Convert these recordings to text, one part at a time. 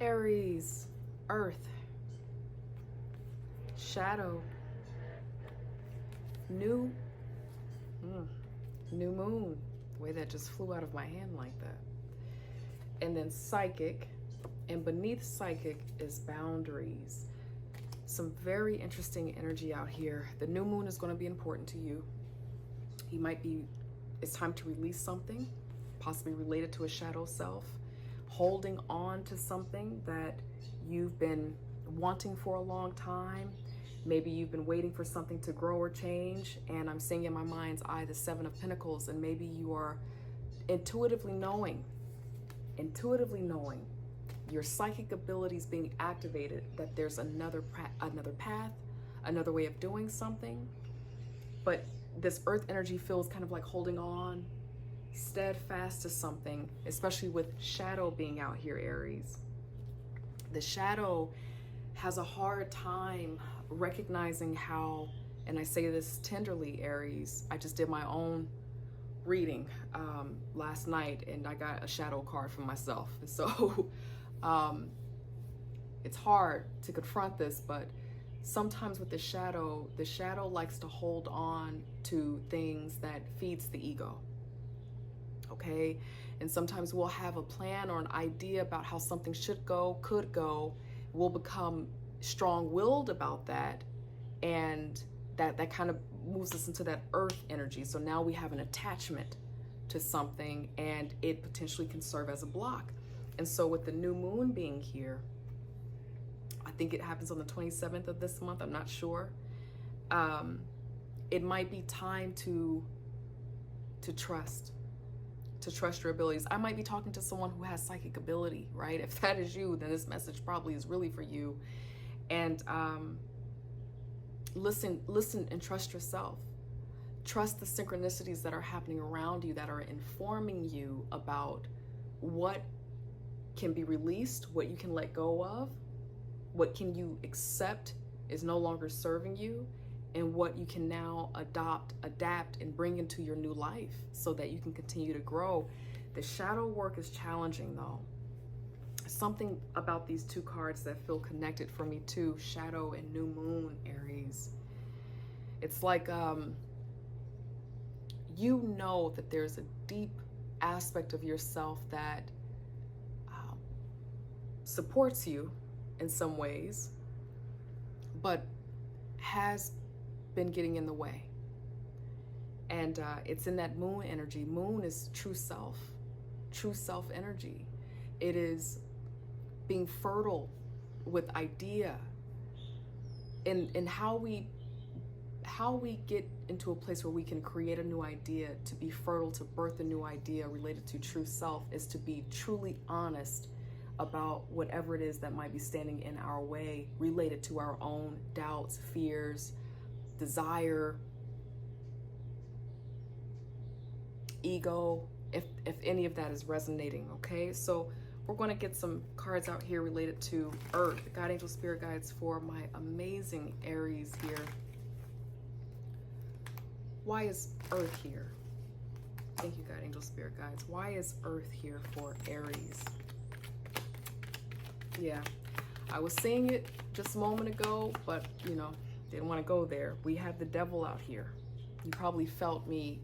Aries, Earth, Shadow, New, New Moon. The way that just flew out of my hand like that. And then Psychic, and beneath Psychic is Boundaries. Some very interesting energy out here. The new moon is going to be important to you. You might be, it's time to release something, possibly related to a shadow self, holding on to something that you've been wanting for a long time. Maybe you've been waiting for something to grow or change, and I'm seeing in my mind's eye the Seven of Pentacles, and maybe you are intuitively knowing your psychic abilities being activated, that there's another path, another way of doing something. But this earth energy feels kind of like holding on, steadfast to something, especially with shadow being out here, Aries. The shadow has a hard time recognizing how, and I say this tenderly, Aries, I just did my own reading last night, and I got a shadow card for myself. And so it's hard to confront this, but sometimes with the shadow likes to hold on to things that feeds the ego. Okay? And sometimes we'll have a plan or an idea about how something should go, could go. We'll become strong-willed about that, and that kind of moves us into that earth energy. So now we have an attachment to something, and it potentially can serve as a block. And so with the new moon being here, I think it happens on the 27th of this month, I'm not sure. It might be time to trust your abilities. I might be talking to someone who has psychic ability, right? If that is you, then this message probably is really for you. And listen and trust yourself. Trust the synchronicities that are happening around you, that are informing you about what can be released, what you can let go of, what can you accept is no longer serving you, and what you can now adapt, and bring into your new life so that you can continue to grow. The shadow work is challenging, though. Something about these two cards that feel connected for me too, shadow and new moon, Aries. It's like you know that there's a deep aspect of yourself that supports you in some ways, but has been getting in the way. And it's in that moon energy. Moon is true self energy. It is being fertile with idea, and how we get into a place where we can create a new idea, to be fertile, to birth a new idea related to true self, is to be truly honest about whatever it is that might be standing in our way related to our own doubts, fears, desire, ego, if any of that is resonating. Okay, so we're going to get some cards out here related to Earth, God, angel, spirit guides for my amazing Aries here. Why is Earth here? Thank you, God, angel, spirit guides. Why is Earth here for Aries? Yeah, I was saying it just a moment ago, but you know, didn't want to go there. We have the devil out here. You probably felt me.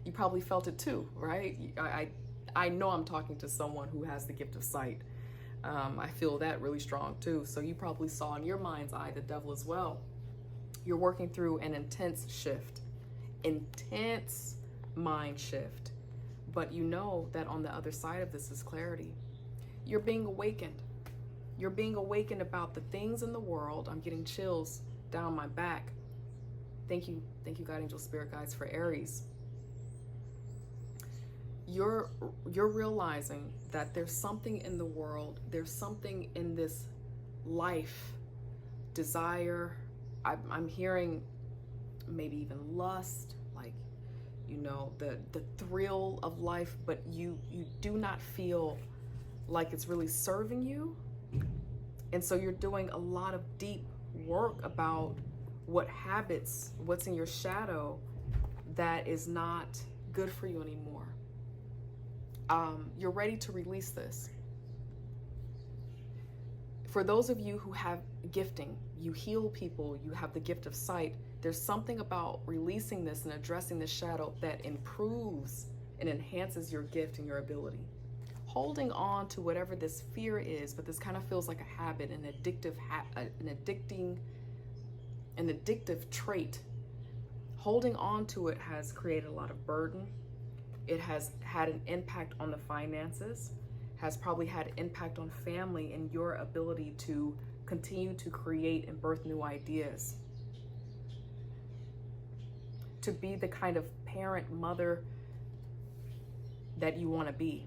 You probably felt it too, right? I know I'm talking to someone who has the gift of sight. I feel that really strong too. So you probably saw in your mind's eye the devil as well. You're working through an intense shift, intense mind shift. But you know that on the other side of this is clarity. You're being awakened. You're being awakened about the things in the world. I'm getting chills down my back. Thank you, God, angel, spirit guides for Aries. You're realizing that there's something in the world, there's something in this life, desire. I'm hearing maybe even lust, like, you know, the thrill of life, but you do not feel like it's really serving you. And so you're doing a lot of deep work about what habits, what's in your shadow that is not good for you anymore. You're ready to release this. For those of you who have gifting, you heal people, you have the gift of sight, there's something about releasing this and addressing the shadow that improves and enhances your gift and your ability. Holding on to whatever this fear is, but this kind of feels like a habit, an addictive trait. Holding on to it has created a lot of burden. It has had an impact on the finances, has probably had an impact on family and your ability to continue to create and birth new ideas. To be the kind of parent, mother that you want to be.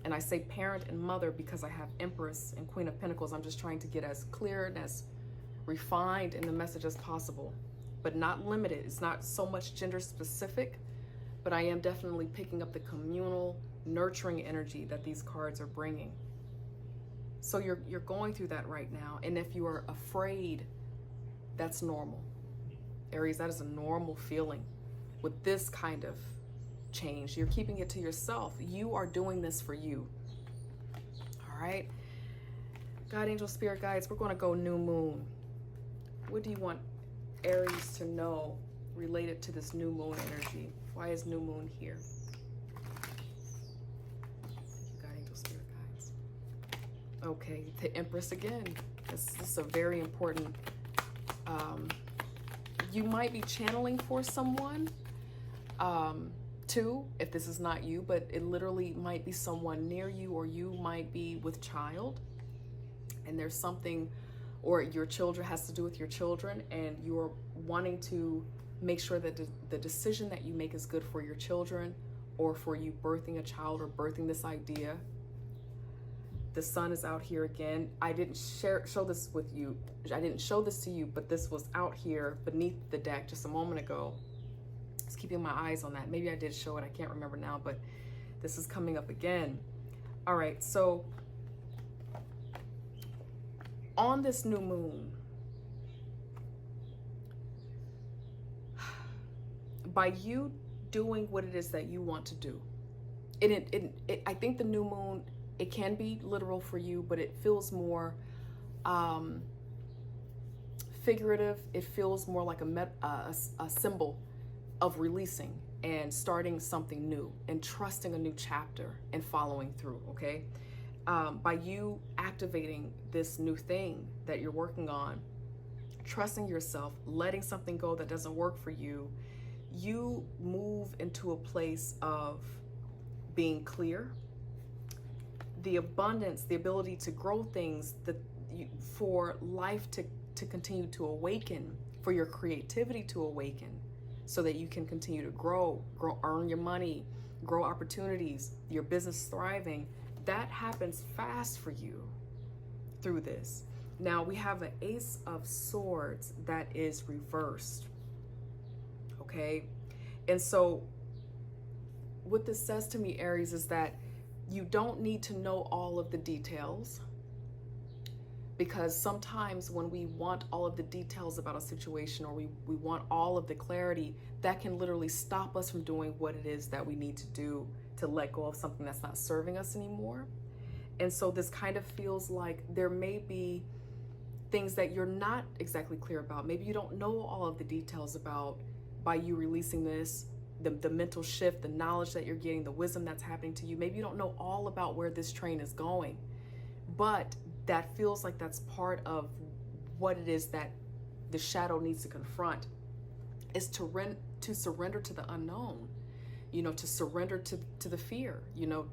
And I say parent and mother because I have Empress and Queen of Pentacles. I'm just trying to get as clear and as refined in the message as possible, but not limited. It's not so much gender specific, but I am definitely picking up the communal, nurturing energy that these cards are bringing. So you're going through that right now. And if you are afraid, that's normal. Aries, that is a normal feeling with this kind of change. You're keeping it to yourself. You are doing this for you. All right. God, angel, spirit guides, we're going to go new moon. What do you want Aries to know related to this new moon energy? Why is new moon here? God, angel, spirit guides. Okay, the Empress again. This is a very important, you might be channeling for someone, too, if this is not you, but it literally might be someone near you, or you might be with child, and there's something, or your children has to do with your children, and you're wanting to make sure that the decision that you make is good for your children, or for you birthing a child or birthing this idea. The sun is out here again. I didn't show this with you. I didn't show this to you, but this was out here beneath the deck just a moment ago. I was keeping my eyes on that. Maybe I did show it. I can't remember now, but this is coming up again. All right, so on this new moon, by you doing what it is that you want to do, I think the new moon, it can be literal for you, but it feels more figurative. It feels more like a symbol of releasing and starting something new and trusting a new chapter and following through, okay? By you activating this new thing that you're working on, trusting yourself, letting something go that doesn't work for you, you move into a place of being clear, the abundance, the ability to grow things, for life to continue to awaken, for your creativity to awaken, so that you can continue to grow, earn your money, grow opportunities, your business thriving. That happens fast for you through this. Now we have an Ace of Swords that is reversed. Okay? And so what this says to me, Aries, is that you don't need to know all of the details, because sometimes when we want all of the details about a situation, or we want all of the clarity, that can literally stop us from doing what it is that we need to do to let go of something that's not serving us anymore. And so this kind of feels like there may be things that you're not exactly clear about. Maybe you don't know all of the details about, by you releasing this, the mental shift, the knowledge that you're getting, the wisdom that's happening to you. Maybe you don't know all about where this train is going, but that feels like that's part of what it is that the shadow needs to confront, is to surrender to the unknown, to surrender to the fear,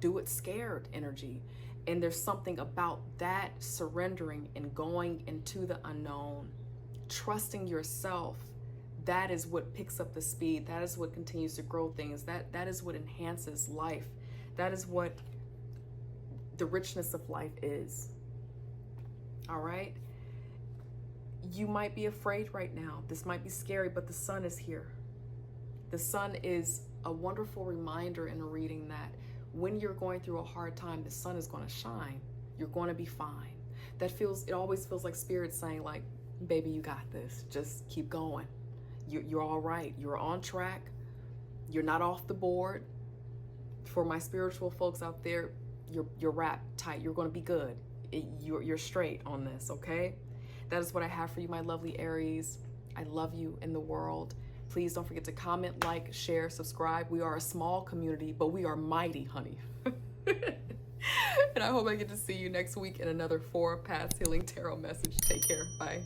do it scared energy. And there's something about that surrendering and going into the unknown, trusting yourself. That is what picks up the speed. That is what continues to grow things. That is what enhances life. That is what the richness of life is. All right? You might be afraid right now. This might be scary, but the sun is here. The sun is a wonderful reminder in a reading that when you're going through a hard time, the sun is going to shine. You're going to be fine. It always feels like Spirit saying, like, baby, you got this. Just keep going. You're all right. You're on track. You're not off the board. For my spiritual folks out there, you're wrapped tight. You're going to be good. you're straight on this, okay? That is what I have for you, my lovely Aries. I love you in the world. Please don't forget to comment, like, share, subscribe. We are a small community, but we are mighty, honey. And I hope I get to see you next week in another 4 Paths Healing Tarot message. Take care. Bye.